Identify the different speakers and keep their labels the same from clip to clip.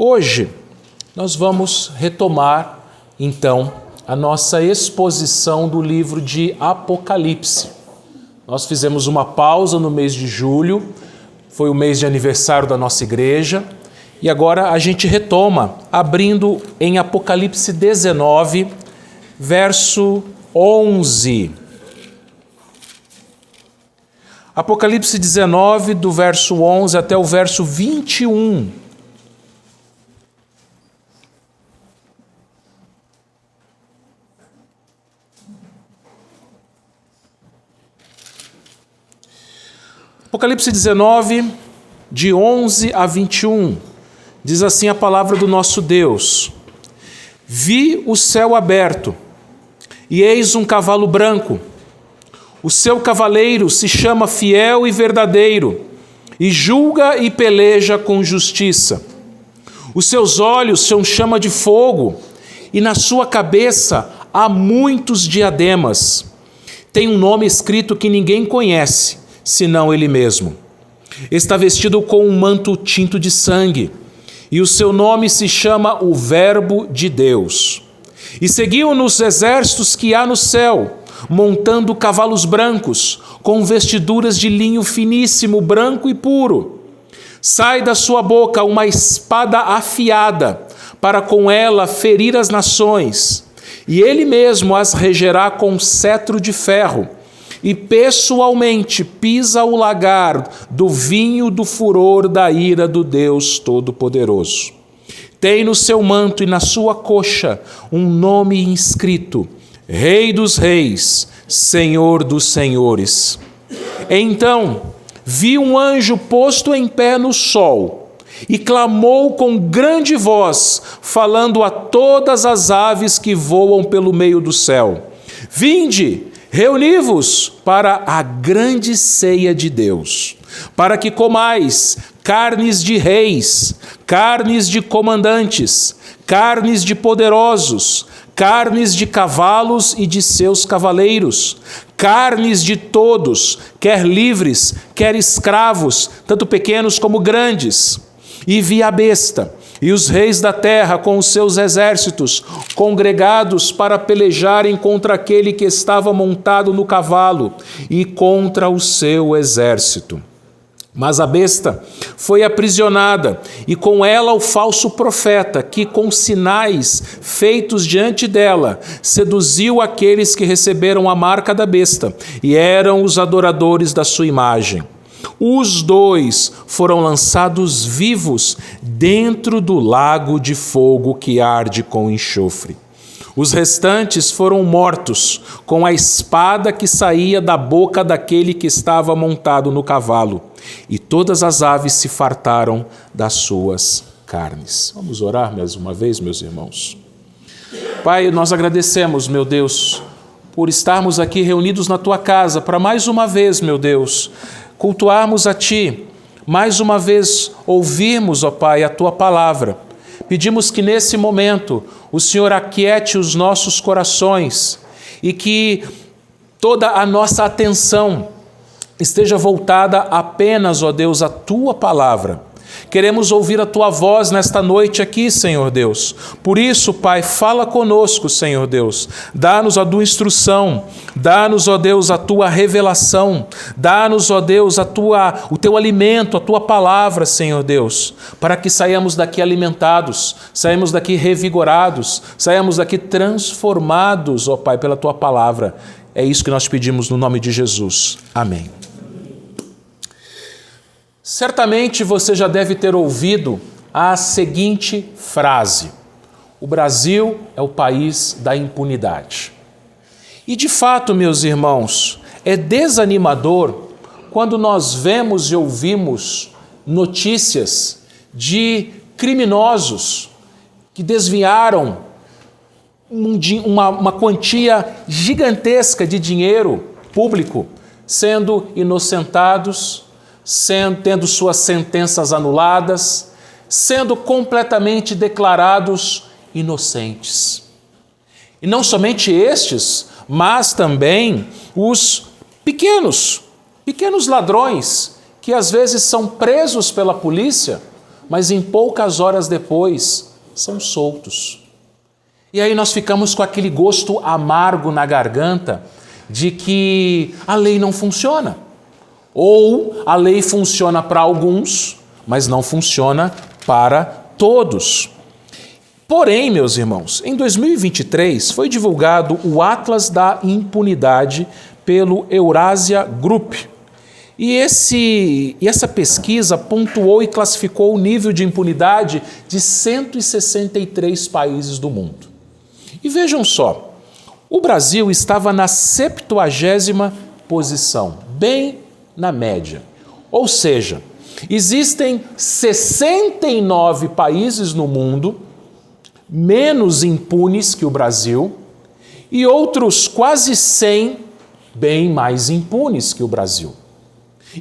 Speaker 1: Hoje nós vamos retomar, então, a nossa exposição do livro de Apocalipse. Nós fizemos uma pausa no mês de julho, foi o mês de aniversário da nossa igreja, e agora a gente retoma, abrindo em Apocalipse 19, verso 11. Apocalipse 19, do verso 11 até o verso 21. Apocalipse 19, de 11 a 21, diz assim a palavra do nosso Deus: Vi o céu aberto, e eis um cavalo branco. O seu cavaleiro se chama Fiel e Verdadeiro, e julga e peleja com justiça. Os seus olhos são chama de fogo, e na sua cabeça há muitos diademas. Tem um nome escrito que ninguém conhece, senão ele mesmo. Está vestido com um manto tinto de sangue, e o seu nome se chama o Verbo de Deus. E seguiu-no os exércitos que há no céu, montando cavalos brancos, com vestiduras de linho finíssimo, branco e puro. Sai da sua boca uma espada afiada, para com ela ferir as nações, e ele mesmo as regerá com cetro de ferro, e pessoalmente pisa o lagar do vinho do furor da ira do Deus Todo-Poderoso. Tem no seu manto e na sua coxa um nome inscrito: Rei dos Reis, Senhor dos Senhores. Então vi um anjo posto em pé no sol, e clamou com grande voz, falando a todas as aves que voam pelo meio do céu: Vinde, reuni-vos para a grande ceia de Deus, para que comais carnes de reis, carnes de comandantes, carnes de poderosos, carnes de cavalos e de seus cavaleiros, carnes de todos, quer livres, quer escravos, tanto pequenos como grandes. E vi a besta e os reis da terra com os seus exércitos, congregados para pelejarem contra aquele que estava montado no cavalo e contra o seu exército. Mas a besta foi aprisionada, e com ela o falso profeta, que com sinais feitos diante dela, seduziu aqueles que receberam a marca da besta, e eram os adoradores da sua imagem. Os dois foram lançados vivos dentro do lago de fogo que arde com enxofre. Os restantes foram mortos com a espada que saía da boca daquele que estava montado no cavalo, e todas as aves se fartaram das suas carnes. Vamos orar mais uma vez, meus irmãos. Pai, nós agradecemos, meu Deus, por estarmos aqui reunidos na Tua casa para mais uma vez, meu Deus, cultuarmos a Ti, mais uma vez ouvirmos, ó Pai, a Tua palavra. Pedimos que nesse momento o Senhor aquiete os nossos corações e que toda a nossa atenção esteja voltada apenas, ó Deus, à Tua palavra. Queremos ouvir a Tua voz nesta noite aqui, Senhor Deus. Por isso, Pai, fala conosco, Senhor Deus. Dá-nos a Tua instrução, dá-nos, ó Deus, a Tua revelação, dá-nos, ó Deus, o Teu alimento, a Tua palavra, Senhor Deus, para que saiamos daqui alimentados, saiamos daqui revigorados, saiamos daqui transformados, ó Pai, pela Tua palavra. É isso que nós pedimos no nome de Jesus. Amém. Certamente você já deve ter ouvido a seguinte frase: o Brasil é o país da impunidade. E de fato, meus irmãos, é desanimador quando nós vemos e ouvimos notícias de criminosos que desviaram uma quantia gigantesca de dinheiro público, sendo inocentados, tendo suas sentenças anuladas, sendo completamente declarados inocentes. E não somente estes, mas também os pequenos ladrões, que às vezes são presos pela polícia mas em poucas horas depois são soltos. E aí nós ficamos com aquele gosto amargo na garganta de que a lei não funciona. Ou a lei funciona para alguns, mas não funciona para todos. Porém, meus irmãos, em 2023 foi divulgado o Atlas da Impunidade pelo Eurasia Group. E essa pesquisa pontuou e classificou o nível de impunidade de 163 países do mundo. E vejam só, o Brasil estava na 70ª posição, bem na média. Ou seja, existem 69 países no mundo menos impunes que o Brasil e outros quase 100 bem mais impunes que o Brasil.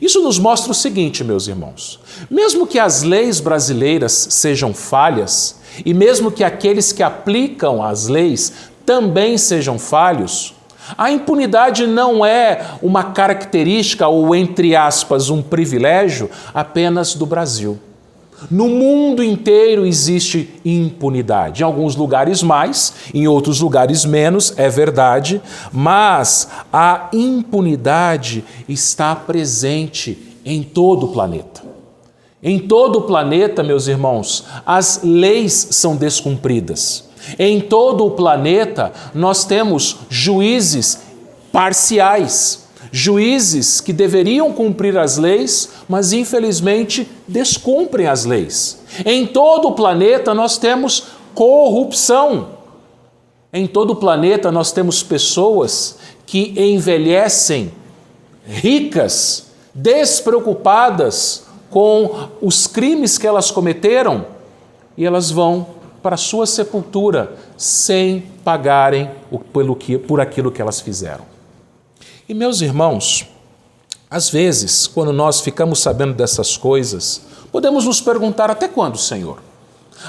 Speaker 1: Isso nos mostra o seguinte, meus irmãos: mesmo que as leis brasileiras sejam falhas e mesmo que aqueles que aplicam as leis também sejam falhos, a impunidade não é uma característica ou, entre aspas, um privilégio apenas do Brasil. No mundo inteiro existe impunidade. Em alguns lugares mais, em outros lugares menos, é verdade, mas a impunidade está presente em todo o planeta. Em todo o planeta, meus irmãos, as leis são descumpridas. Em todo o planeta, nós temos juízes parciais, juízes que deveriam cumprir as leis, mas infelizmente descumprem as leis. Em todo o planeta, nós temos corrupção. Em todo o planeta, nós temos pessoas que envelhecem ricas, despreocupadas com os crimes que elas cometeram, e elas vão para a sua sepultura sem pagarem por aquilo que elas fizeram. E, meus irmãos, às vezes, quando nós ficamos sabendo dessas coisas, podemos nos perguntar: até quando, Senhor?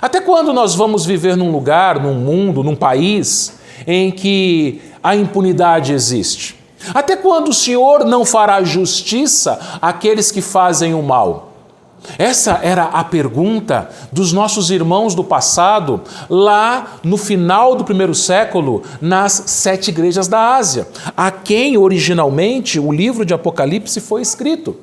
Speaker 1: Até quando nós vamos viver num lugar, num mundo, num país em que a impunidade existe? Até quando o Senhor não fará justiça àqueles que fazem o mal? Essa era a pergunta dos nossos irmãos do passado, lá no final do 1º século, nas 7 igrejas da Ásia, a quem originalmente o livro de Apocalipse foi escrito.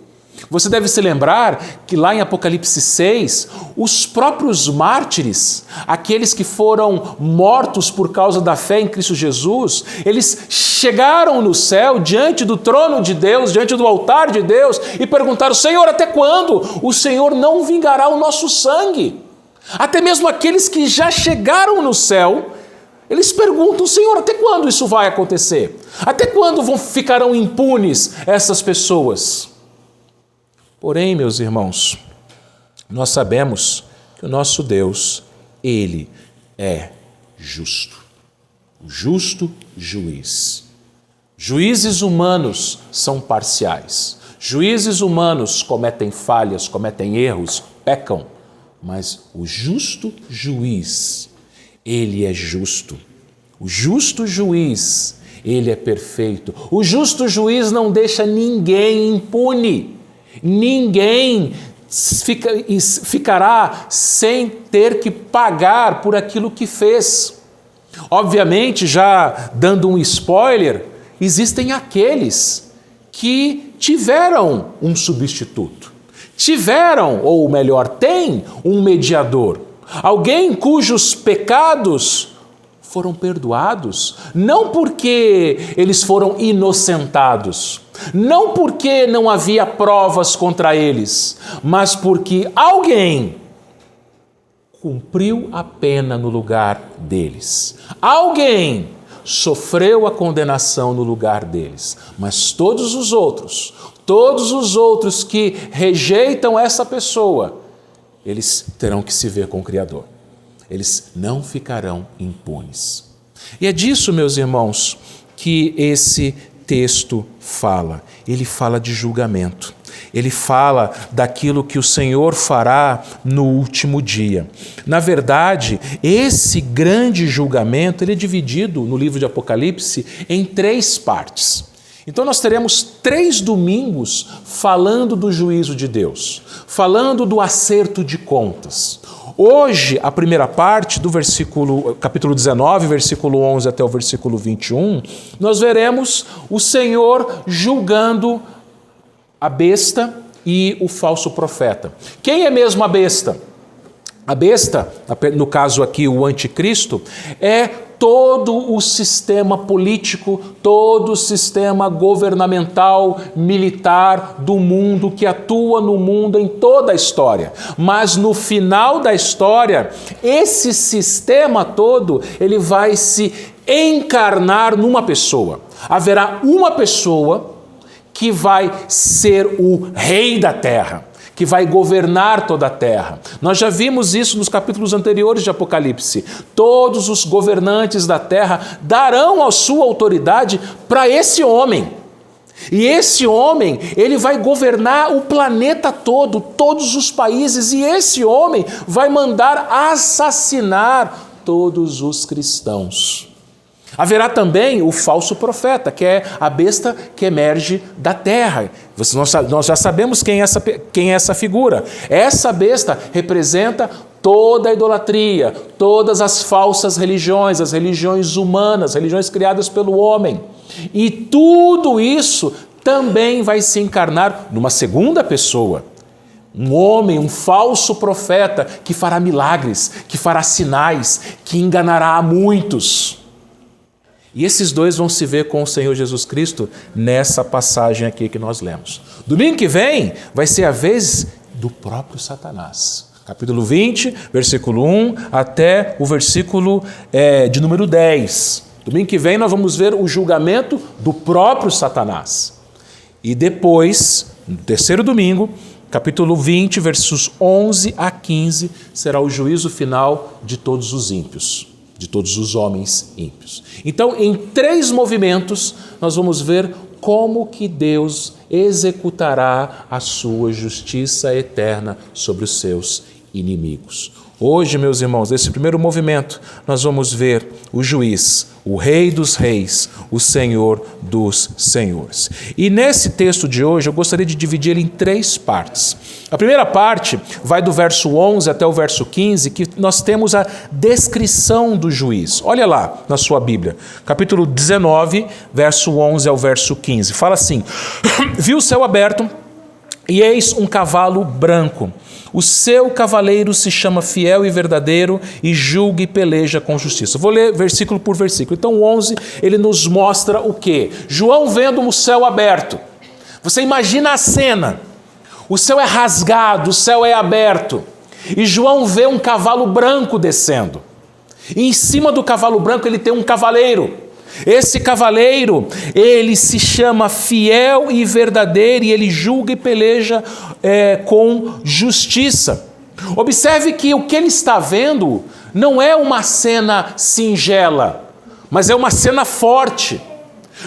Speaker 1: Você deve se lembrar que lá em Apocalipse 6, os próprios mártires, aqueles que foram mortos por causa da fé em Cristo Jesus, eles chegaram no céu diante do trono de Deus, diante do altar de Deus e perguntaram: Senhor, até quando o Senhor não vingará o nosso sangue? Até mesmo aqueles que já chegaram no céu, eles perguntam: Senhor, até quando isso vai acontecer? Até quando ficarão impunes essas pessoas? Porém, meus irmãos, nós sabemos que o nosso Deus, Ele é justo, o justo juiz. Juízes humanos são parciais. Juízes humanos cometem falhas, cometem erros, pecam, mas o justo juiz, Ele é justo. O justo juiz, Ele é perfeito. O justo juiz não deixa ninguém impune. Ninguém ficará sem ter que pagar por aquilo que fez. Obviamente, já dando um spoiler, existem aqueles que tiveram um substituto, tiveram, ou melhor, têm um mediador, alguém cujos pecados foram perdoados, não porque eles foram inocentados, não porque não havia provas contra eles, mas porque alguém cumpriu a pena no lugar deles. Alguém sofreu a condenação no lugar deles. Mas todos os outros que rejeitam essa pessoa, eles terão que se ver com o Criador. Eles não ficarão impunes. E é disso, meus irmãos, que esse texto fala. Ele fala de julgamento. Ele fala daquilo que o Senhor fará no último dia. Na verdade, esse grande julgamento ele é dividido no livro de Apocalipse em 3 partes. Então nós teremos 3 domingos falando do juízo de Deus, falando do acerto de contas. Hoje, a primeira parte do capítulo 19, versículo 11 até o versículo 21, nós veremos o Senhor julgando a besta e o falso profeta. Quem é mesmo a besta? A besta, no caso aqui o anticristo, é todo o sistema político, todo o sistema governamental, militar do mundo, que atua no mundo em toda a história. Mas no final da história, esse sistema todo, ele vai se encarnar numa pessoa. Haverá uma pessoa que vai ser o rei da terra, que vai governar toda a terra. Nós já vimos isso nos capítulos anteriores de Apocalipse. Todos os governantes da terra darão a sua autoridade para esse homem. E esse homem, ele vai governar o planeta todo, todos os países, e esse homem vai mandar assassinar todos os cristãos. Haverá também o falso profeta, que é a besta que emerge da terra. Nós já sabemos quem é essa figura. Essa besta representa toda a idolatria, todas as falsas religiões, as religiões humanas, religiões criadas pelo homem. E tudo isso também vai se encarnar numa segunda pessoa. Um homem, um falso profeta que fará milagres, que fará sinais, que enganará a muitos. E esses dois vão se ver com o Senhor Jesus Cristo nessa passagem aqui que nós lemos. Domingo que vem vai ser a vez do próprio Satanás. Capítulo 20, versículo 1 até o versículo de número 10. Domingo que vem nós vamos ver o julgamento do próprio Satanás. E depois, no terceiro domingo, capítulo 20, versos 11 a 15, será o juízo final de todos os ímpios, de todos os homens ímpios. Então, em 3 movimentos, nós vamos ver como que Deus executará a sua justiça eterna sobre os seus inimigos. Hoje, meus irmãos, nesse primeiro movimento, nós vamos ver o juiz, o Rei dos Reis, o Senhor dos Senhores. E nesse texto de hoje, eu gostaria de dividir ele em 3 partes. A primeira parte vai do verso 11 até o verso 15, que nós temos a descrição do juiz. Olha lá na sua Bíblia, capítulo 19, verso 11 ao verso 15. Fala assim: vi o céu aberto e eis um cavalo branco. O seu cavaleiro se chama Fiel e Verdadeiro e julga e peleja com justiça. Vou ler versículo por versículo. Então, o 11, ele nos mostra o quê? João vendo o céu aberto. Você imagina a cena. O céu é rasgado, o céu é aberto. E João vê um cavalo branco descendo. E em cima do cavalo branco ele tem um cavaleiro. Esse cavaleiro, ele se chama Fiel e Verdadeiro e ele julga e peleja com justiça. Observe que o que ele está vendo não é uma cena singela, mas é uma cena forte.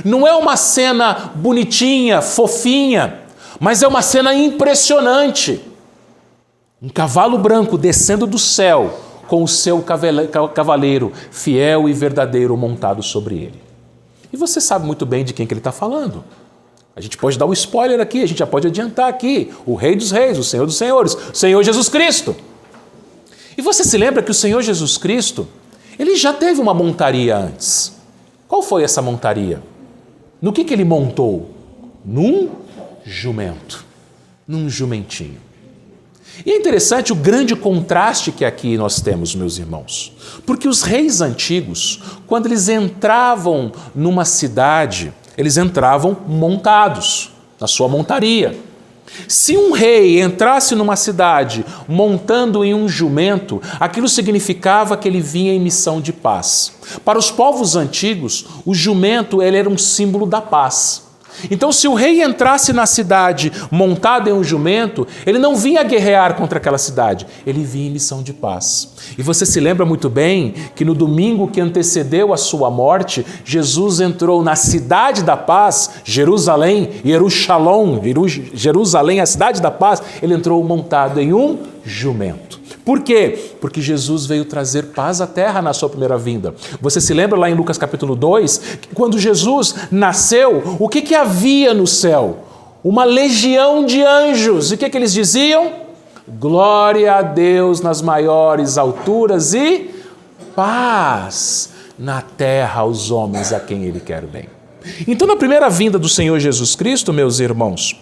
Speaker 1: Não é uma cena bonitinha, fofinha, mas é uma cena impressionante. Um cavalo branco descendo do céu, com o seu cavaleiro fiel e verdadeiro montado sobre ele. E você sabe muito bem de quem que ele está falando. A gente pode dar um spoiler aqui, a gente já pode adiantar aqui. O Rei dos Reis, o Senhor dos Senhores, o Senhor Jesus Cristo. E você se lembra que o Senhor Jesus Cristo, ele já teve uma montaria antes. Qual foi essa montaria? No que ele montou? Num jumento, num jumentinho. E é interessante o grande contraste que aqui nós temos, meus irmãos. Porque os reis antigos, quando eles entravam numa cidade, eles entravam montados, na sua montaria. Se um rei entrasse numa cidade montando em um jumento, aquilo significava que ele vinha em missão de paz. Para os povos antigos, o jumento ele era um símbolo da paz. Então, se o rei entrasse na cidade montado em um jumento, ele não vinha guerrear contra aquela cidade, ele vinha em missão de paz. E você se lembra muito bem que no domingo que antecedeu a sua morte, Jesus entrou na cidade da paz, Jerusalém, Jerusalém, a cidade da paz, ele entrou montado em um jumento. Por quê? Porque Jesus veio trazer paz à terra na sua primeira vinda. Você se lembra lá em Lucas capítulo 2, que quando Jesus nasceu, o que havia no céu? Uma legião de anjos. E o que eles diziam? Glória a Deus nas maiores alturas e paz na terra aos homens a quem Ele quer bem. Então, na primeira vinda do Senhor Jesus Cristo, meus irmãos,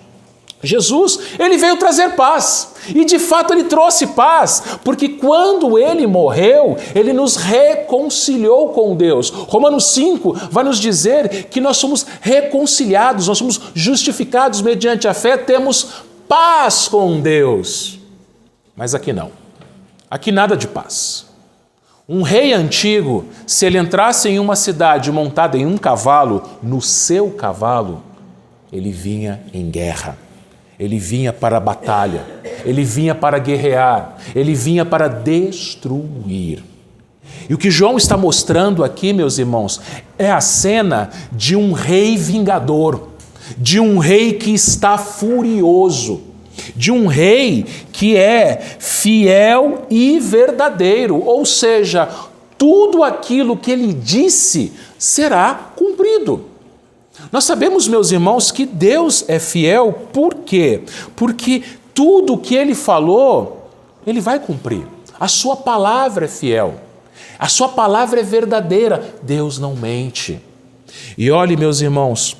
Speaker 1: Jesus, Ele veio trazer paz. E de fato Ele trouxe paz, porque quando Ele morreu, Ele nos reconciliou com Deus. Romanos 5 vai nos dizer que nós somos reconciliados, nós somos justificados mediante a fé, temos paz com Deus. Mas aqui não. Aqui nada de paz. Um rei antigo, se ele entrasse em uma cidade montada em um cavalo, no seu cavalo, ele vinha em guerra. Ele vinha para a batalha, ele vinha para guerrear, ele vinha para destruir. E o que João está mostrando aqui, meus irmãos, é a cena de um rei vingador, de um rei que está furioso, de um rei que é fiel e verdadeiro, ou seja, tudo aquilo que ele disse será cumprido. Nós sabemos, meus irmãos, que Deus é fiel, por quê? Porque tudo o que Ele falou, Ele vai cumprir. A sua palavra é fiel, a sua palavra é verdadeira, Deus não mente. E olhe, meus irmãos,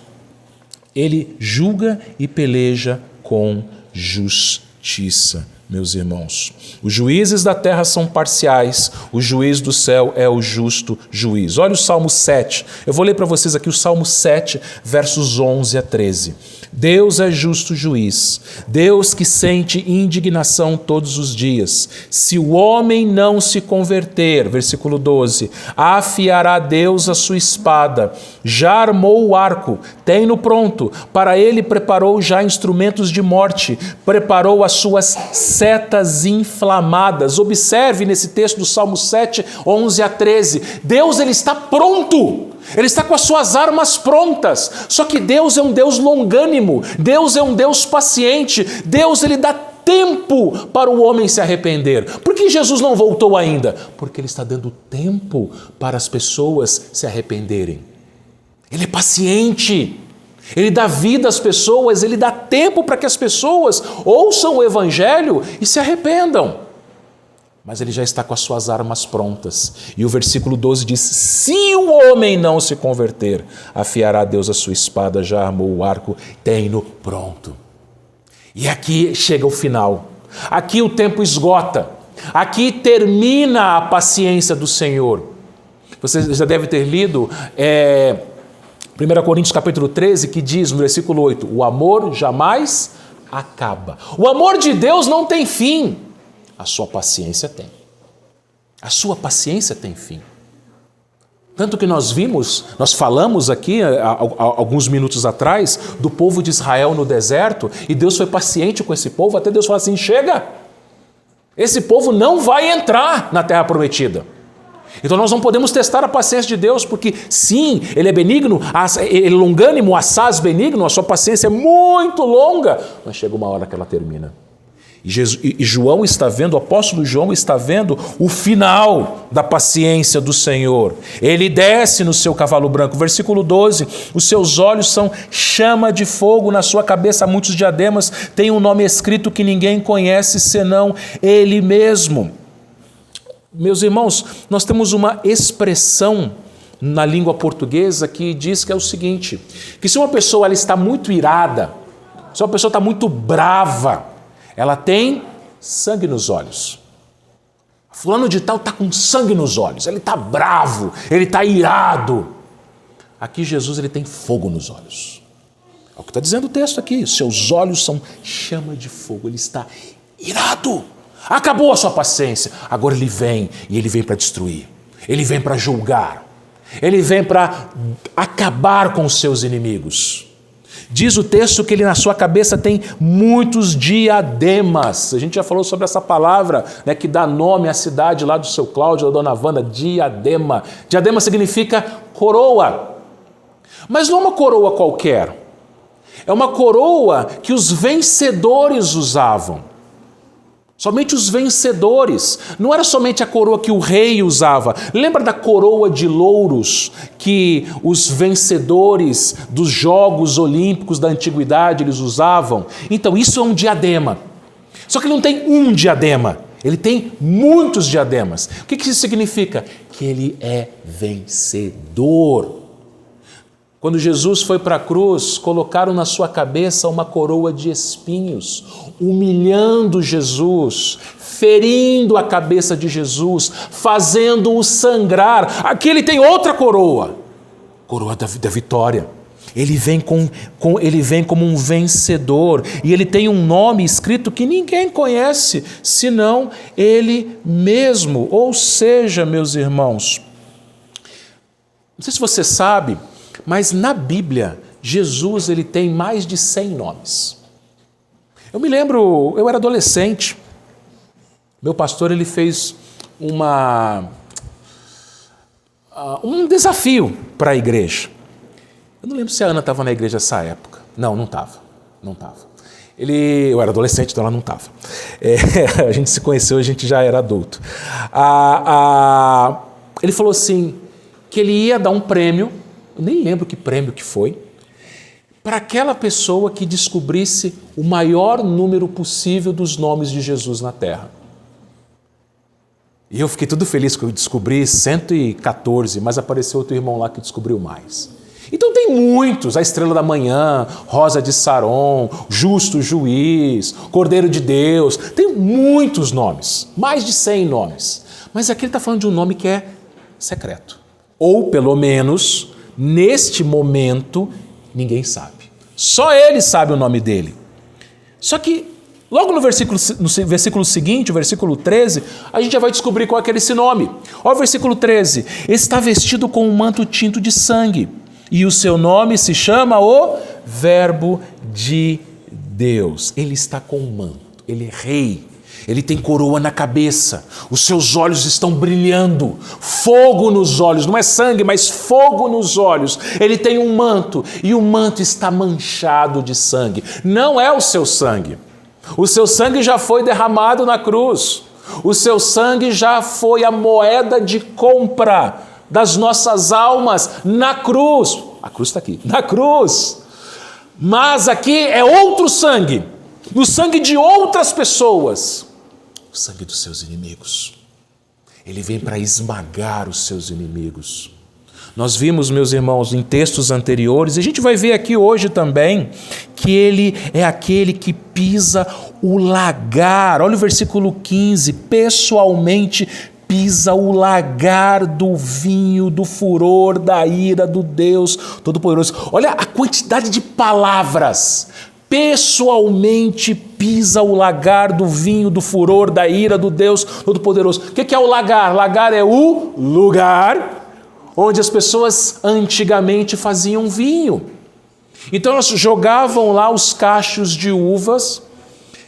Speaker 1: Ele julga e peleja com justiça. Meus irmãos, os juízes da terra são parciais, o juiz do céu é o justo juiz. Olha o Salmo 7, eu vou ler para vocês aqui o Salmo 7, versos 11 a 13. Deus é justo juiz, Deus que sente indignação todos os dias. Se o homem não se converter, versículo 12, afiará Deus a sua espada, já armou o arco, tem-no pronto, para ele preparou já instrumentos de morte, preparou as suas setas inflamadas. Observe nesse texto do Salmo 7, 11 a 13, Deus ele está pronto. Ele está com as suas armas prontas. Só que Deus é um Deus longânimo, Deus é um Deus paciente, Deus ele dá tempo para o homem se arrepender. Por que Jesus não voltou ainda? Porque Ele está dando tempo para as pessoas se arrependerem. Ele é paciente, Ele dá vida às pessoas, Ele dá tempo para que as pessoas ouçam o Evangelho e se arrependam. Mas Ele já está com as suas armas prontas. E o versículo 12 diz, se o homem não se converter, afiará Deus a sua espada, já armou o arco, tem-no pronto. E aqui chega o final. Aqui o tempo esgota. Aqui termina a paciência do Senhor. Você já deve ter lido 1 Coríntios capítulo 13, que diz no versículo 8, o amor jamais acaba. O amor de Deus não tem fim. A sua paciência tem. A sua paciência tem fim. Tanto que nós falamos aqui alguns minutos atrás do povo de Israel no deserto e Deus foi paciente com esse povo até Deus falar assim, chega, esse povo não vai entrar na terra prometida. Então nós não podemos testar a paciência de Deus porque sim, Ele é benigno, Ele é longânimo, assaz benigno, a sua paciência é muito longa, mas chega uma hora que ela termina. E João está vendo, o apóstolo João está vendo o final da paciência do Senhor. Ele desce no seu cavalo branco. Versículo 12, os seus olhos são chama de fogo, na sua cabeça há muitos diademas, tem um nome escrito que ninguém conhece senão Ele mesmo. Meus irmãos, nós temos uma expressão na língua portuguesa que diz que é o seguinte, que se uma pessoa ela está muito irada, se uma pessoa está muito brava, ela tem sangue nos olhos. Fulano de tal está com sangue nos olhos, ele está bravo, ele está irado. Aqui Jesus ele tem fogo nos olhos. É o que está dizendo o texto aqui, seus olhos são chama de fogo, ele está irado. Acabou a sua paciência, agora ele vem e ele vem para destruir, ele vem para julgar, ele vem para acabar com os seus inimigos. Diz o texto que ele na sua cabeça tem muitos diademas. A gente já falou sobre essa palavra, né, que dá nome à cidade lá do seu Cláudio, da dona Wanda, diadema. Diadema significa coroa. Mas não é uma coroa qualquer. É uma coroa que os vencedores usavam. Somente os vencedores. Não era somente a coroa que o rei usava. Lembra da coroa de louros que os vencedores dos Jogos Olímpicos da Antiguidade eles usavam? Então, isso é um diadema. Só que ele não tem um diadema. Ele tem muitos diademas. O que isso significa? Que ele é vencedor. Quando Jesus foi para a cruz, colocaram na sua cabeça uma coroa de espinhos, humilhando Jesus, ferindo a cabeça de Jesus, fazendo-o sangrar. Aqui ele tem outra coroa, coroa da vitória. Ele vem como um vencedor e ele tem um nome escrito que ninguém conhece, senão ele mesmo. Ou seja, meus irmãos, não sei se você sabe, mas na Bíblia, Jesus ele tem mais de 100 nomes. Eu me lembro, eu era adolescente, meu pastor ele fez um desafio para a igreja. Eu não lembro se a Ana estava na igreja nessa época. Não estava. Eu era adolescente, então ela não estava. A gente se conheceu, a gente já era adulto. Ele falou assim, que ele ia dar um prêmio, eu nem lembro que prêmio que foi, para aquela pessoa que descobrisse o maior número possível dos nomes de Jesus na Terra. E eu fiquei todo feliz que eu descobri 114, mas apareceu outro irmão lá que descobriu mais. Então tem muitos, a Estrela da Manhã, Rosa de Saron, Justo Juiz, Cordeiro de Deus, tem muitos nomes, mais de 100 nomes. Mas aqui ele está falando de um nome que é secreto. Ou pelo menos, neste momento, ninguém sabe. Só ele sabe o nome dele. Só que logo no versículo seguinte, o versículo 13, a gente já vai descobrir qual é esse nome. Olha o versículo 13. Está vestido com um manto tinto de sangue. E o seu nome se chama o Verbo de Deus. Ele está com um manto, ele é rei, ele tem coroa na cabeça, os seus olhos estão brilhando, fogo nos olhos, não é sangue, mas fogo nos olhos. Ele tem um manto e o manto está manchado de sangue. Não é o seu sangue já foi derramado na cruz, o seu sangue já foi a moeda de compra das nossas almas na cruz. A cruz está aqui, na cruz. Mas aqui é outro sangue, o sangue de outras pessoas, o sangue dos seus inimigos. Ele vem para esmagar os seus inimigos. Nós vimos, meus irmãos, em textos anteriores, e a gente vai ver aqui hoje também, que ele é aquele que pisa o lagar. Olha o versículo 15, pessoalmente pisa o lagar do vinho, do furor, da ira do Deus Todo-Poderoso. Olha a quantidade de palavras. Pessoalmente pisa o lagar do vinho, do furor, da ira do Deus Todo-Poderoso. O que é o lagar? Lagar é o lugar onde as pessoas antigamente faziam vinho. Então elas jogavam lá os cachos de uvas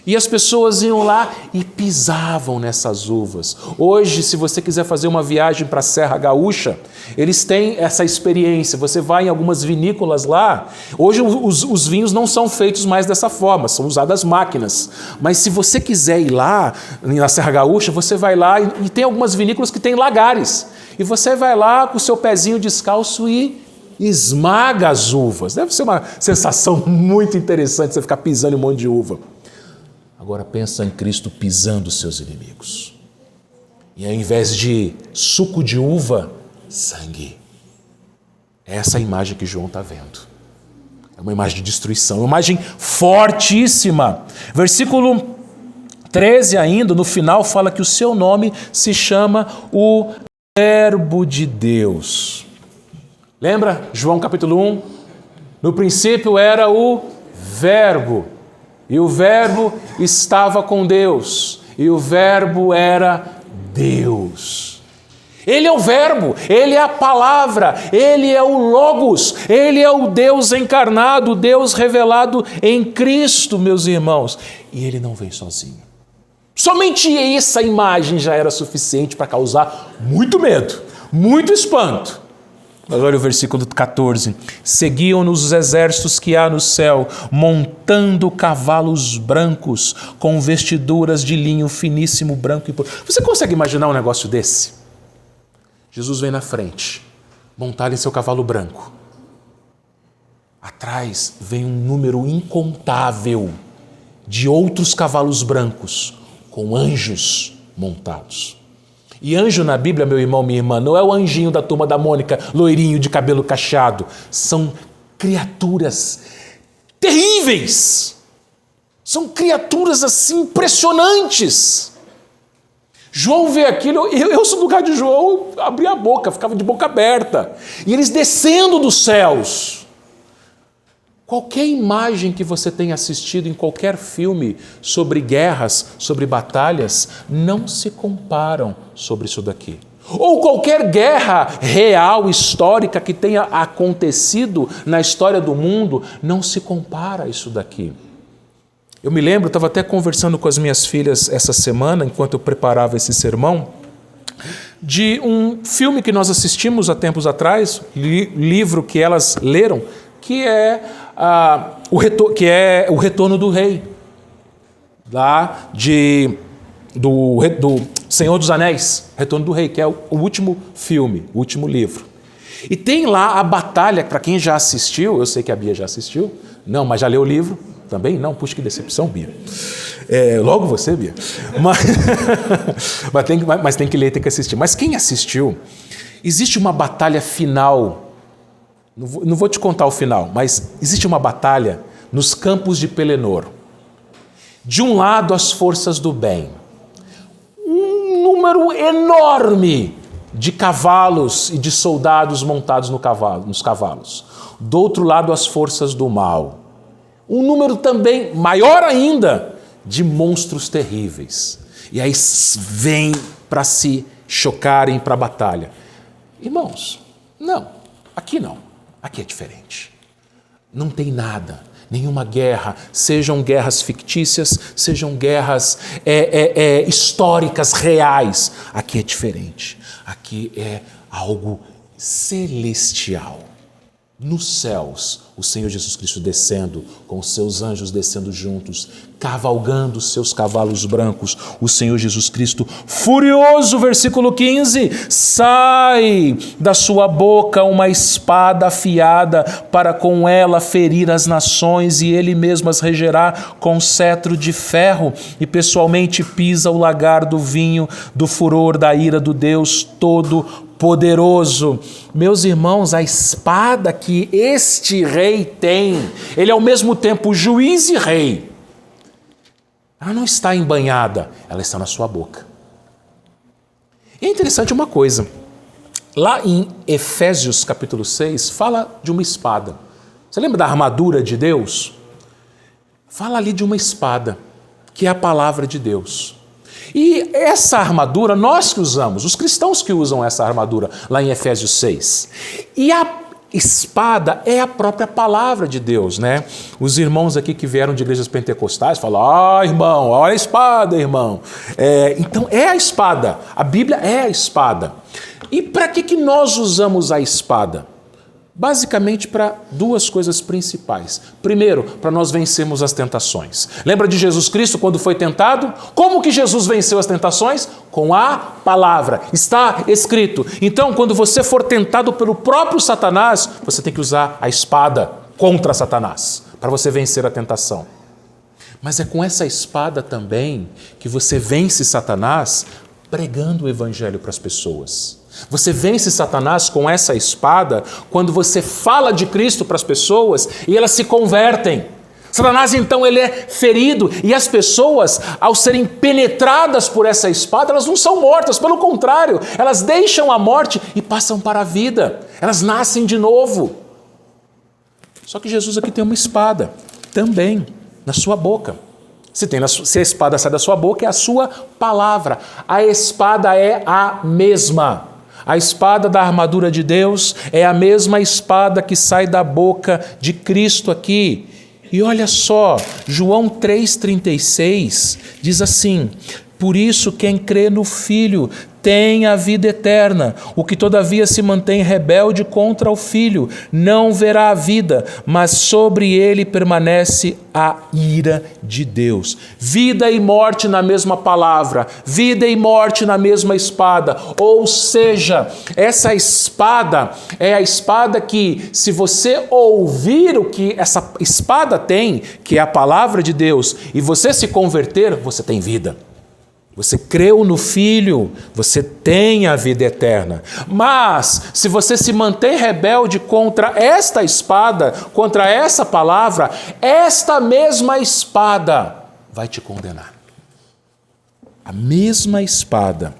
Speaker 1: e as pessoas iam lá e pisavam nessas uvas. Hoje, se você quiser fazer uma viagem para a Serra Gaúcha, eles têm essa experiência. Você vai em algumas vinícolas lá. Hoje os vinhos não são feitos mais dessa forma, são usadas máquinas. Mas se você quiser ir lá, na Serra Gaúcha, você vai lá e tem algumas vinícolas que têm lagares. E você vai lá com o seu pezinho descalço e esmaga as uvas. Deve ser uma sensação muito interessante você ficar pisando em um monte de uva. Agora pensa em Cristo pisando os seus inimigos. E ao invés de suco de uva, sangue. É essa a imagem que João está vendo. É uma imagem de destruição, uma imagem fortíssima. Versículo 13 ainda, no final, fala que o seu nome se chama o Verbo de Deus. Lembra? João capítulo 1? No princípio era o Verbo. E o Verbo estava com Deus, e o Verbo era Deus. Ele é o Verbo, Ele é a Palavra, Ele é o Logos, Ele é o Deus encarnado, o Deus revelado em Cristo, meus irmãos. E Ele não vem sozinho. Somente essa imagem já era suficiente para causar muito medo, muito espanto. Mas olha o versículo 14. Seguiam-nos os exércitos que há no céu, montando cavalos brancos, com vestiduras de linho finíssimo, branco e puro. Você consegue imaginar um negócio desse? Jesus vem na frente, montado em seu cavalo branco. Atrás vem um número incontável de outros cavalos brancos, com anjos montados. E anjo na Bíblia, meu irmão, minha irmã, não é o anjinho da Turma da Mônica, loirinho de cabelo cacheado. São criaturas terríveis. São criaturas assim impressionantes. João vê aquilo, eu no lugar de João, abria a boca, ficava de boca aberta. E eles descendo dos céus. Qualquer imagem que você tenha assistido em qualquer filme sobre guerras, sobre batalhas, não se comparam sobre isso daqui. Ou qualquer guerra real, histórica que tenha acontecido na história do mundo, não se compara a isso daqui. Eu me lembro, estava até conversando com as minhas filhas essa semana, enquanto eu preparava esse sermão, de um filme que nós assistimos há tempos atrás, livro que elas leram, que é o Retorno do Rei, lá do Senhor dos Anéis, Retorno do Rei, que é o último filme, o último livro. E tem lá a batalha, para quem já assistiu, eu sei que a Bia já assistiu, não, mas já leu o livro? Também? Não, puxa, que decepção, Bia. Logo você, Bia. Mas tem que ler, tem que assistir. Mas quem assistiu, existe uma batalha final. Não vou te contar o final, mas existe uma batalha nos campos de Pelennor. De um lado, as forças do bem. Um número enorme de cavalos e de soldados montados nos cavalos. Do outro lado, as forças do mal. Um número também maior ainda de monstros terríveis. E aí vêm para se chocarem para a batalha. Irmãos, não, aqui não. Aqui é diferente. Não tem nada, nenhuma guerra, sejam guerras fictícias, sejam guerras históricas, reais. Aqui é diferente. Aqui é algo celestial. Nos céus, o Senhor Jesus Cristo descendo, com os seus anjos descendo juntos, cavalgando os seus cavalos brancos, o Senhor Jesus Cristo, furioso, versículo 15, sai da sua boca uma espada afiada para com ela ferir as nações e ele mesmo as regerá com cetro de ferro e pessoalmente pisa o lagar do vinho do furor da ira do Deus Todo-Poderoso. Meus irmãos, a espada que este rei tem, ele é ao mesmo tempo juiz e rei. Ela não está embanhada, ela está na sua boca. E é interessante uma coisa, lá em Efésios capítulo 6, fala de uma espada. Você lembra da armadura de Deus? Fala ali de uma espada, que é a palavra de Deus. E essa armadura, nós que usamos, os cristãos que usam essa armadura, lá em Efésios 6. E a espada é a própria palavra de Deus, né? Os irmãos aqui que vieram de igrejas pentecostais falam, irmão, olha a espada, irmão. Então é a espada, a Bíblia é a espada. E para que nós usamos a espada? Basicamente para duas coisas principais. Primeiro, para nós vencermos as tentações. Lembra de Jesus Cristo quando foi tentado? Como que Jesus venceu as tentações? Com a palavra. Está escrito. Então, quando você for tentado pelo próprio Satanás, você tem que usar a espada contra Satanás, para você vencer a tentação. Mas é com essa espada também que você vence Satanás pregando o evangelho para as pessoas. Você vence Satanás com essa espada quando você fala de Cristo para as pessoas e elas se convertem. Satanás, então, ele é ferido e as pessoas, ao serem penetradas por essa espada, elas não são mortas, pelo contrário, elas deixam a morte e passam para a vida. Elas nascem de novo. Só que Jesus aqui tem uma espada também na sua boca. Se a espada sai da sua boca, é a sua palavra. A espada é a mesma. A espada da armadura de Deus é a mesma espada que sai da boca de Cristo aqui. E olha só, João 3,36 diz assim: por isso quem crê no Filho tem a vida eterna. O que todavia se mantém rebelde contra o Filho não verá a vida, mas sobre ele permanece a ira de Deus. Vida e morte na mesma palavra, vida e morte na mesma espada. Ou seja, essa espada é a espada que, se você ouvir o que essa espada tem, que é a palavra de Deus, e você se converter, você tem vida. Você creu no Filho, você tem a vida eterna. Mas, se você se mantém rebelde contra esta espada, contra essa palavra, esta mesma espada vai te condenar. A mesma espada,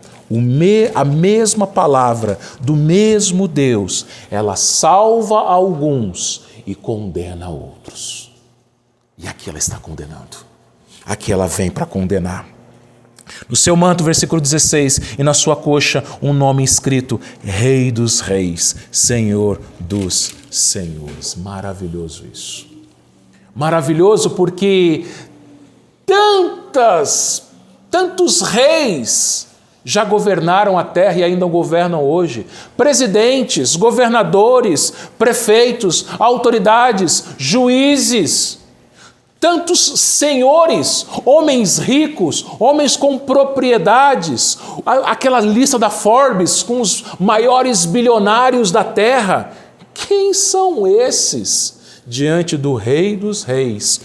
Speaker 1: a mesma palavra do mesmo Deus, ela salva alguns e condena outros. E aqui ela está condenando. Aqui ela vem para condenar. No seu manto, versículo 16, e na sua coxa um nome escrito: Rei dos Reis, Senhor dos Senhores. Maravilhoso isso. Maravilhoso porque tantos reis já governaram a terra e ainda governam hoje. Presidentes, governadores, prefeitos, autoridades, juízes. Tantos senhores, homens ricos, homens com propriedades, aquela lista da Forbes com os maiores bilionários da terra. Quem são esses diante do Rei dos Reis,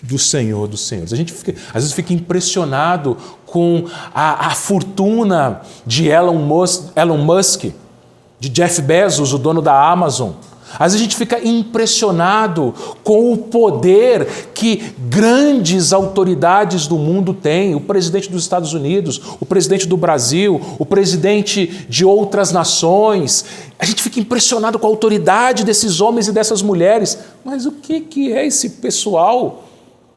Speaker 1: do Senhor dos Senhores? A gente às vezes fica impressionado com a fortuna de Elon Musk, de Jeff Bezos, o dono da Amazon. Às vezes a gente fica impressionado com o poder que grandes autoridades do mundo têm. O presidente dos Estados Unidos, o presidente do Brasil, o presidente de outras nações. A gente fica impressionado com a autoridade desses homens e dessas mulheres. Mas o que é esse pessoal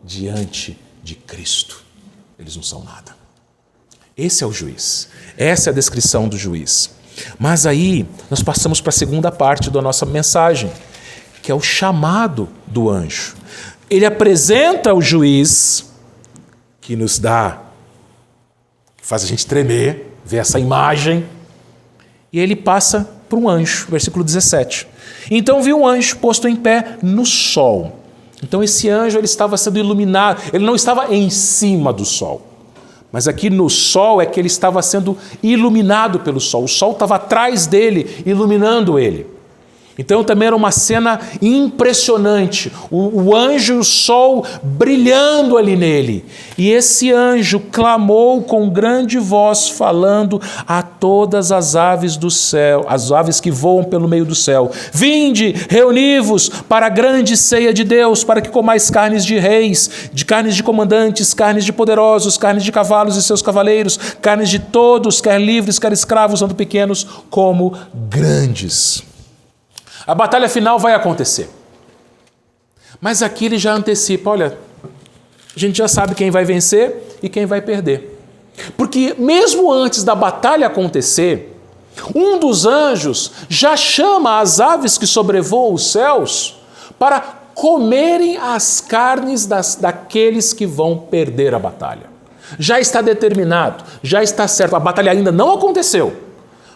Speaker 1: diante de Cristo? Eles não são nada. Esse é o juiz. Essa é a descrição do juiz. Mas aí nós passamos para a segunda parte da nossa mensagem, que é o chamado do anjo. Ele apresenta o juiz, que nos faz a gente tremer, ver essa imagem, e ele passa para um anjo, versículo 17. Então viu um anjo posto em pé no sol. Então esse anjo ele estava sendo iluminado, ele não estava em cima do sol. Mas aqui no sol é que ele estava sendo iluminado pelo sol. O sol estava atrás dele, iluminando ele. Então também era uma cena impressionante. O anjo e o sol brilhando ali nele. E esse anjo clamou com grande voz, falando a todas as aves do céu, as aves que voam pelo meio do céu: Vinde, reuni-vos para a grande ceia de Deus, para que comais carnes de reis, de carnes de comandantes, carnes de poderosos, carnes de cavalos e seus cavaleiros, carnes de todos, quer livres, quer escravos, tanto pequenos como grandes. A batalha final vai acontecer. Mas aqui ele já antecipa, olha, a gente já sabe quem vai vencer e quem vai perder. Porque mesmo antes da batalha acontecer, um dos anjos já chama as aves que sobrevoam os céus para comerem as carnes daqueles que vão perder a batalha. Já está determinado, já está certo, a batalha ainda não aconteceu.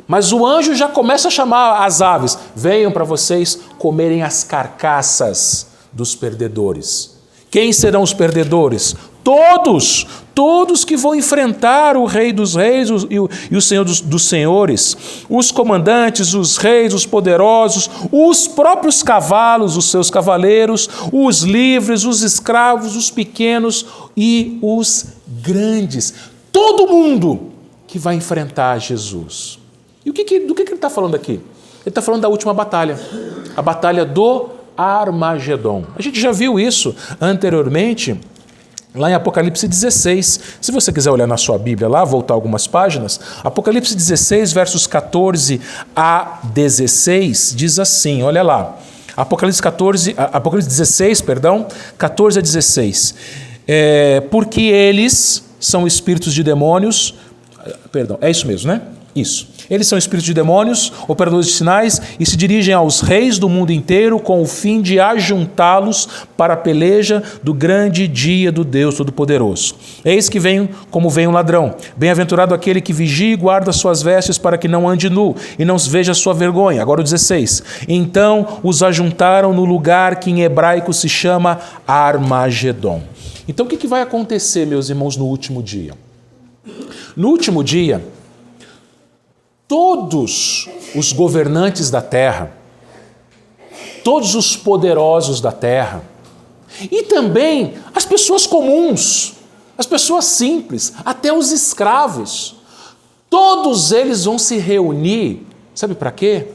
Speaker 1: Mas o anjo já começa a chamar as aves: venham para vocês comerem as carcaças dos perdedores. Quem serão os perdedores? Todos que vão enfrentar o Rei dos Reis e o Senhor dos Senhores, os comandantes, os reis, os poderosos, os próprios cavalos, os seus cavaleiros, os livres, os escravos, os pequenos e os grandes. Todo mundo que vai enfrentar Jesus. E do que ele está falando aqui? Ele está falando da última batalha, a batalha do Armagedon. A gente já viu isso anteriormente, lá em Apocalipse 16. Se você quiser olhar na sua Bíblia lá, voltar algumas páginas, Apocalipse 16, versos 14 a 16, diz assim, olha lá. Apocalipse 16, 14 a 16. Porque eles são espíritos de demônios, é isso mesmo, né? Isso. Eles são espíritos de demônios, operadores de sinais, e se dirigem aos reis do mundo inteiro com o fim de ajuntá-los para a peleja do grande dia do Deus Todo-Poderoso. Eis que vem como vem um ladrão. Bem-aventurado aquele que vigia e guarda suas vestes para que não ande nu e não veja sua vergonha. Agora o 16. Então os ajuntaram no lugar que em hebraico se chama Armagedon. Então o que vai acontecer, meus irmãos, no último dia? No último dia, todos os governantes da terra, todos os poderosos da terra, e também as pessoas comuns, as pessoas simples, até os escravos, todos eles vão se reunir, sabe para quê?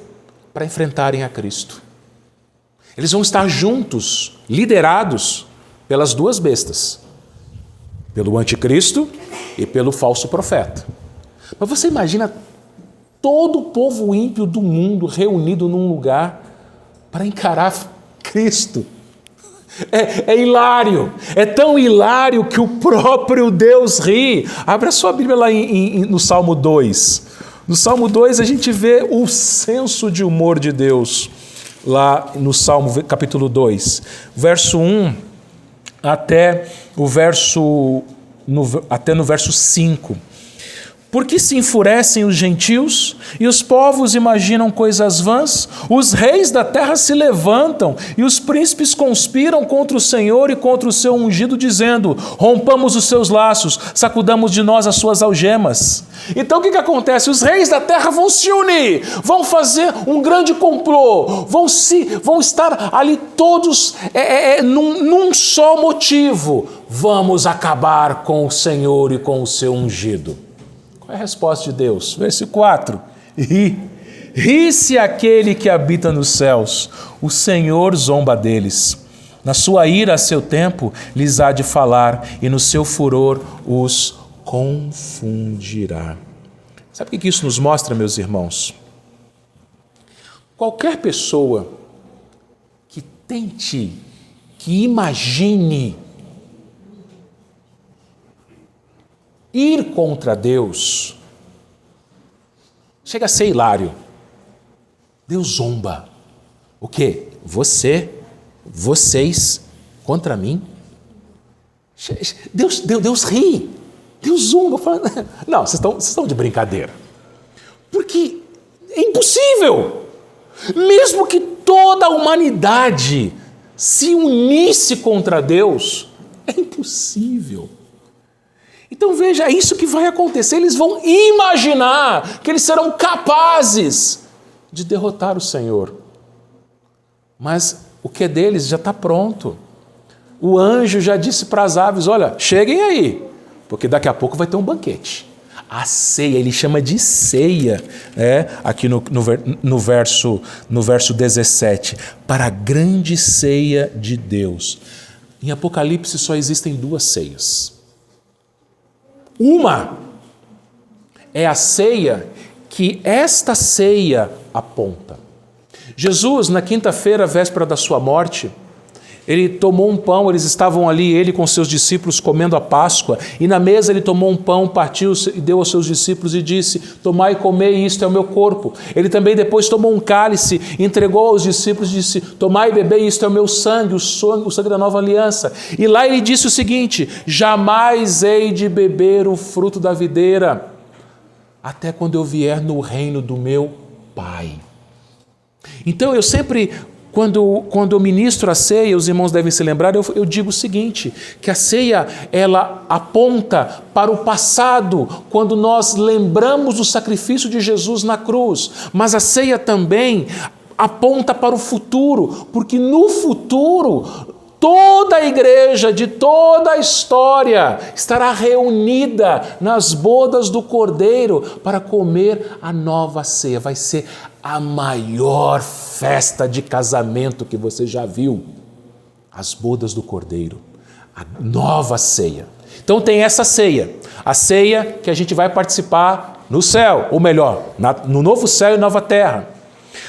Speaker 1: Para enfrentarem a Cristo. Eles vão estar juntos, liderados pelas duas bestas, pelo anticristo e pelo falso profeta. Mas você imagina todo o povo ímpio do mundo reunido num lugar para encarar Cristo. É hilário, é tão hilário que o próprio Deus ri. Abra sua Bíblia lá no Salmo 2. No Salmo 2 a gente vê o senso de humor de Deus, lá no Salmo capítulo 2, verso 1 até no verso 5. Porque se enfurecem os gentios e os povos imaginam coisas vãs? Os reis da terra se levantam e os príncipes conspiram contra o Senhor e contra o seu ungido, dizendo: rompamos os seus laços, sacudamos de nós as suas algemas. Então o que acontece? Os reis da terra vão se unir, vão fazer um grande complô, vão estar ali todos num só motivo: vamos acabar com o Senhor e com o seu ungido. Qual é a resposta de Deus? Versículo 4. Ri-se aquele que habita nos céus, o Senhor zomba deles. Na sua ira a seu tempo lhes há de falar, e no seu furor os confundirá. Sabe o que isso nos mostra, meus irmãos? Qualquer pessoa que tente, que imagine ir contra Deus, chega a ser hilário. Deus zomba. O quê? Vocês contra mim? Deus ri. Deus zomba. Não, vocês estão de brincadeira. Porque é impossível. Mesmo que toda a humanidade se unisse contra Deus, é impossível. Então veja, é isso que vai acontecer. Eles vão imaginar que eles serão capazes de derrotar o Senhor. Mas o que é deles já está pronto. O anjo já disse para as aves: olha, cheguem aí, porque daqui a pouco vai ter um banquete. A ceia, ele chama de ceia, aqui no verso 17, para a grande ceia de Deus. Em Apocalipse só existem duas ceias. Uma é a ceia que esta ceia aponta. Jesus, na quinta-feira, véspera da sua morte, ele tomou um pão, eles estavam ali, ele com seus discípulos comendo a Páscoa, e na mesa ele tomou um pão, partiu e deu aos seus discípulos e disse: tomai e comei, isto é o meu corpo. Ele também depois tomou um cálice, entregou aos discípulos e disse: tomai e bebei, isto é o meu sangue, o sangue da nova aliança. E lá ele disse o seguinte: jamais hei de beber o fruto da videira, até quando eu vier no reino do meu Pai. Então eu sempre... Quando eu ministro a ceia, os irmãos devem se lembrar, eu digo o seguinte, que a ceia, ela aponta para o passado, quando nós lembramos do sacrifício de Jesus na cruz, mas a ceia também aponta para o futuro, porque no futuro, toda a igreja de toda a história estará reunida nas bodas do Cordeiro para comer a nova ceia. Vai ser a maior festa de casamento que você já viu. As bodas do Cordeiro, a nova ceia. Então tem essa ceia, a ceia que a gente vai participar no céu, ou melhor, no novo céu e nova terra.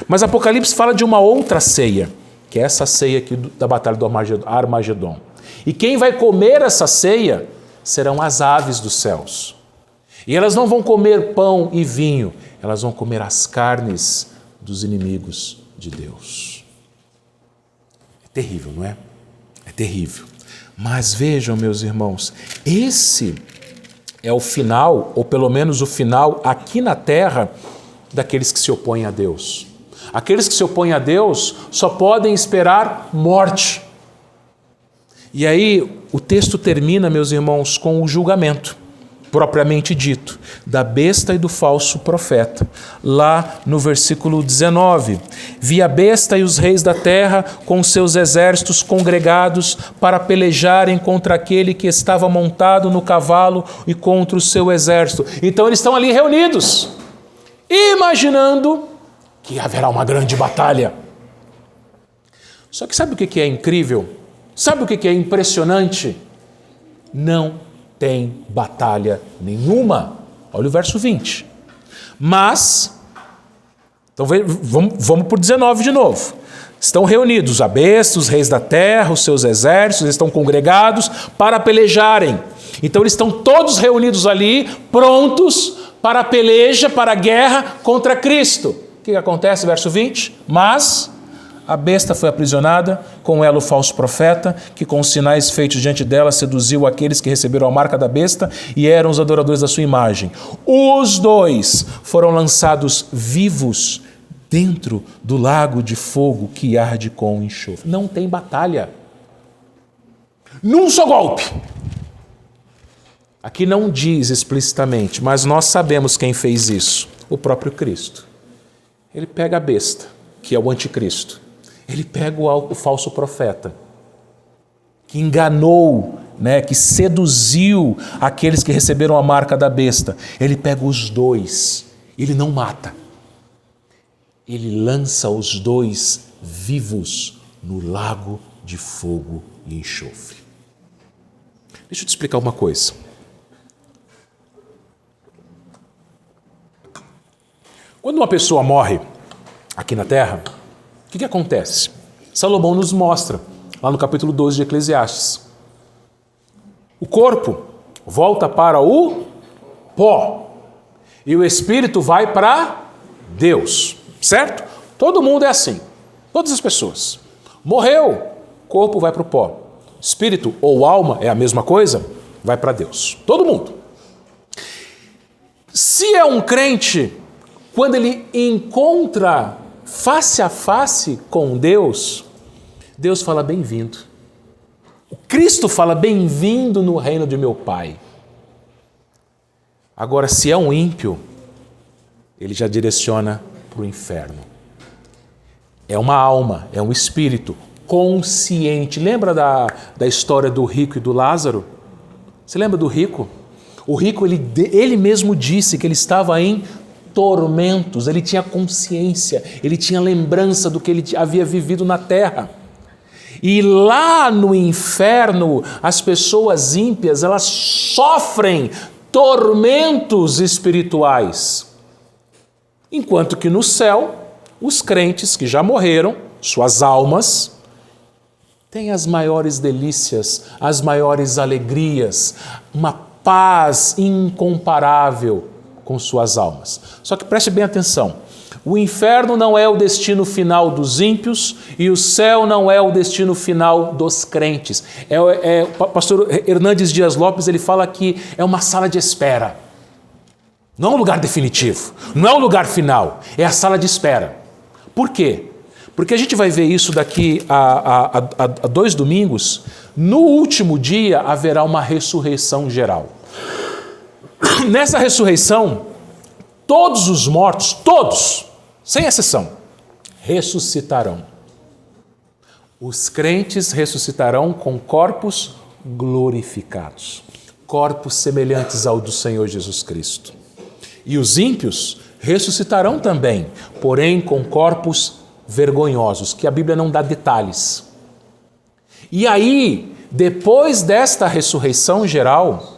Speaker 1: Mas Apocalipse fala de uma outra ceia, que é essa ceia aqui da batalha do Armagedon. E quem vai comer essa ceia serão as aves dos céus. E elas não vão comer pão e vinho, elas vão comer as carnes dos inimigos de Deus. É terrível, não é? É terrível. Mas vejam, meus irmãos, esse é o final, ou pelo menos o final aqui na terra, daqueles que se opõem a Deus. Aqueles que se opõem a Deus só podem esperar morte. E aí o texto termina, meus irmãos, com o julgamento, propriamente dito, da besta e do falso profeta. Lá no versículo 19, vi a besta e os reis da terra com seus exércitos congregados para pelejarem contra aquele que estava montado no cavalo e contra o seu exército. Então eles estão ali reunidos, imaginando que haverá uma grande batalha. Só que sabe o que é incrível? Sabe o que é impressionante? Não tem batalha nenhuma. Olha o verso 20. Mas, então vamos por 19 de novo. Estão reunidos a besta, os reis da terra, os seus exércitos, estão congregados para pelejarem. Então eles estão todos reunidos ali, prontos para a peleja, para a guerra contra Cristo. O que acontece? Verso 20. Mas a besta foi aprisionada, com ela o falso profeta, que com os sinais feitos diante dela seduziu aqueles que receberam a marca da besta e eram os adoradores da sua imagem. Os dois foram lançados vivos dentro do lago de fogo que arde com enxofre. Não tem batalha. Num só golpe. Aqui não diz explicitamente, mas nós sabemos quem fez isso. O próprio Cristo. Ele pega a besta, que é o anticristo. Ele pega o falso profeta, que enganou, que seduziu aqueles que receberam a marca da besta. Ele pega os dois, ele não mata. Ele lança os dois vivos no lago de fogo e enxofre. Deixa eu te explicar uma coisa. Quando uma pessoa morre aqui na terra, o que acontece? Salomão nos mostra, lá no capítulo 12 de Eclesiastes. O corpo volta para o pó e o espírito vai para Deus, certo? Todo mundo é assim, todas as pessoas. Morreu, corpo vai para o pó. Espírito ou alma é a mesma coisa, vai para Deus. Todo mundo. Se é um crente, quando ele encontra face a face com Deus, Deus fala bem-vindo. O Cristo fala bem-vindo no reino de meu Pai. Agora, se é um ímpio, ele já direciona para o inferno. É uma alma, é um espírito consciente. Lembra da história do rico e do Lázaro? Você lembra do rico? O rico, ele mesmo disse que ele estava em tormentos, ele tinha consciência, ele tinha lembrança do que ele havia vivido na terra. E lá no inferno, as pessoas ímpias, elas sofrem tormentos espirituais. Enquanto que no céu, os crentes que já morreram, suas almas, têm as maiores delícias, as maiores alegrias, uma paz incomparável com suas almas. Só que preste bem atenção, o inferno não é o destino final dos ímpios e o céu não é o destino final dos crentes. O pastor Hernandes Dias Lopes, ele fala que é uma sala de espera. Não é um lugar definitivo, não é um lugar final, é a sala de espera. Por quê? Porque a gente vai ver isso daqui a 2 domingos. No último dia haverá uma ressurreição geral. Nessa ressurreição, todos os mortos, todos, sem exceção, ressuscitarão. Os crentes ressuscitarão com corpos glorificados, corpos semelhantes ao do Senhor Jesus Cristo. E os ímpios ressuscitarão também, porém com corpos vergonhosos, que a Bíblia não dá detalhes. E aí, depois desta ressurreição geral,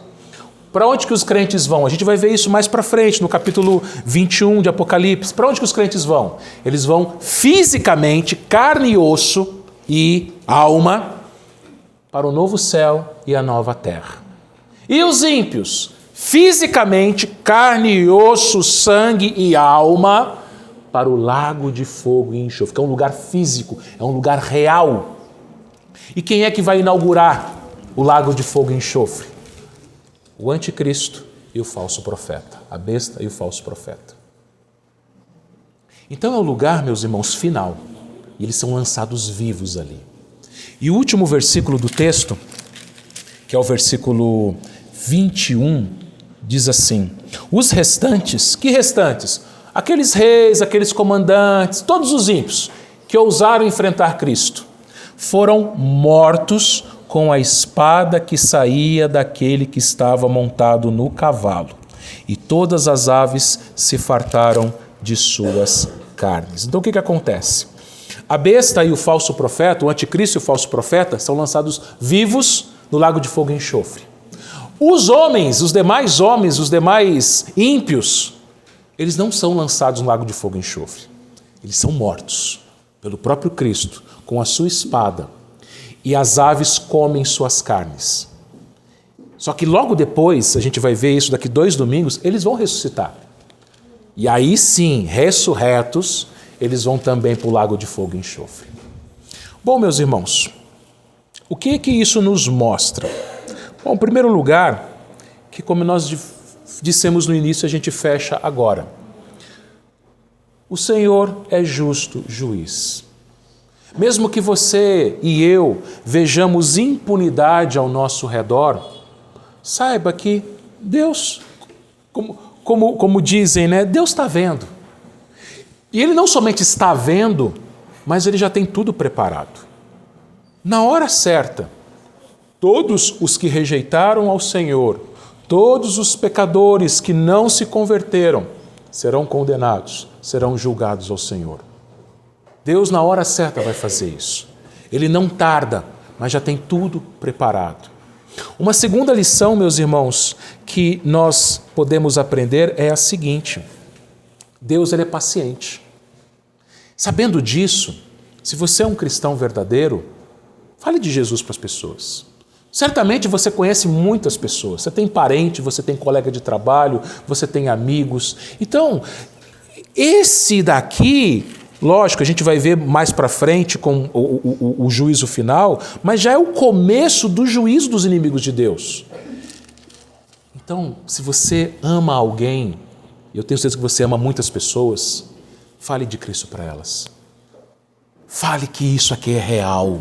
Speaker 1: para onde que os crentes vão? A gente vai ver isso mais para frente, no capítulo 21 de Apocalipse. Para onde que os crentes vão? Eles vão fisicamente, carne e osso e alma, para o novo céu e a nova terra. E os ímpios? fisicamente, carne e osso, sangue e alma, para o lago de fogo e enxofre, que é um lugar físico, é um lugar real. E quem é que vai inaugurar o lago de fogo e enxofre? O anticristo e o falso profeta, a besta e o falso profeta. Então é o lugar, meus irmãos, final. E eles são lançados vivos ali. E o último versículo do texto, que é o versículo 21, diz assim: os restantes, que restantes? Aqueles reis, aqueles comandantes, todos os ímpios que ousaram enfrentar Cristo, foram mortos com a espada que saía daquele que estava montado no cavalo, e todas as aves se fartaram de suas carnes. Então o que acontece? A besta e o falso profeta, o anticristo e o falso profeta, são lançados vivos no lago de fogo e enxofre. Os homens, os demais ímpios, eles não são lançados no lago de fogo e enxofre. Eles são mortos pelo próprio Cristo, com a sua espada, e as aves comem suas carnes. Só que logo depois, a gente vai ver isso daqui 2 domingos, eles vão ressuscitar. E aí sim, ressurretos, eles vão também para o lago de fogo e enxofre. Bom, meus irmãos, o que isso nos mostra? Bom, em primeiro lugar, que como nós dissemos no início, a gente fecha agora. O Senhor é justo juiz. Mesmo que você e eu vejamos impunidade ao nosso redor, saiba que Deus, como dizem, né? Deus está vendo. E Ele não somente está vendo, mas Ele já tem tudo preparado. Na hora certa, todos os que rejeitaram ao Senhor, todos os pecadores que não se converteram, serão condenados, serão julgados ao Senhor. Deus, na hora certa, vai fazer isso. Ele não tarda, mas já tem tudo preparado. Uma segunda lição, meus irmãos, que nós podemos aprender é a seguinte: Deus, Ele é paciente. Sabendo disso, se você é um cristão verdadeiro, fale de Jesus para as pessoas. Certamente você conhece muitas pessoas. Você tem parente, você tem colega de trabalho, você tem amigos. Então, esse daqui, lógico, a gente vai ver mais para frente com o juízo final, mas já é o começo do juízo dos inimigos de Deus. Então, se você ama alguém, e eu tenho certeza que você ama muitas pessoas, fale de Cristo para elas. Fale que isso aqui é real.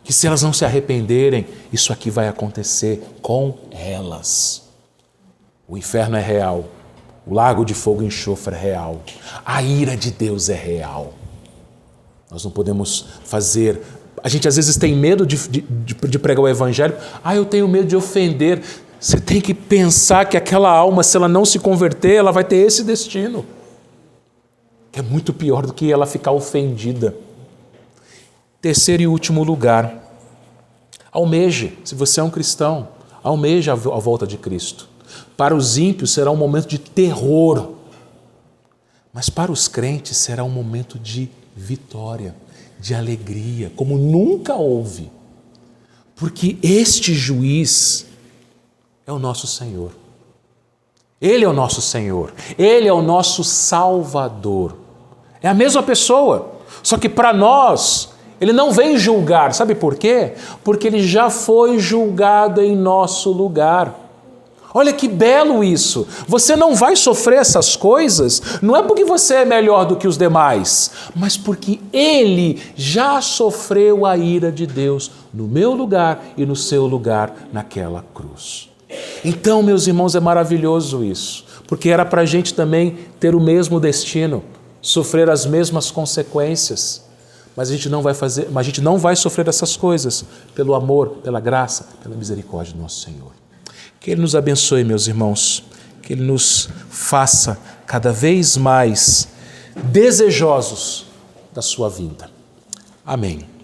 Speaker 1: Que se elas não se arrependerem, isso aqui vai acontecer com elas. O inferno é real. O lago de fogo e enxofre é real. A ira de Deus é real. Nós não podemos fazer... A gente às vezes tem medo de pregar o evangelho. Eu tenho medo de ofender. Você tem que pensar que aquela alma, se ela não se converter, ela vai ter esse destino. Que é muito pior do que ela ficar ofendida. Terceiro e último lugar, almeje, se você é um cristão, almeje a volta de Cristo. Para os ímpios será um momento de terror, mas para os crentes será um momento de vitória, de alegria, como nunca houve. Porque este juiz é o nosso Senhor. Ele é o nosso Senhor, Ele é o nosso Salvador. É a mesma pessoa, só que para nós... Ele não vem julgar, sabe por quê? Porque Ele já foi julgado em nosso lugar. Olha que belo isso! Você não vai sofrer essas coisas, não é porque você é melhor do que os demais, mas porque Ele já sofreu a ira de Deus no meu lugar e no seu lugar naquela cruz. Então, meus irmãos, é maravilhoso isso, porque era para a gente também ter o mesmo destino, sofrer as mesmas consequências. Mas a gente não vai sofrer essas coisas pelo amor, pela graça, pela misericórdia do nosso Senhor. Que Ele nos abençoe, meus irmãos, que Ele nos faça cada vez mais desejosos da sua vinda. Amém.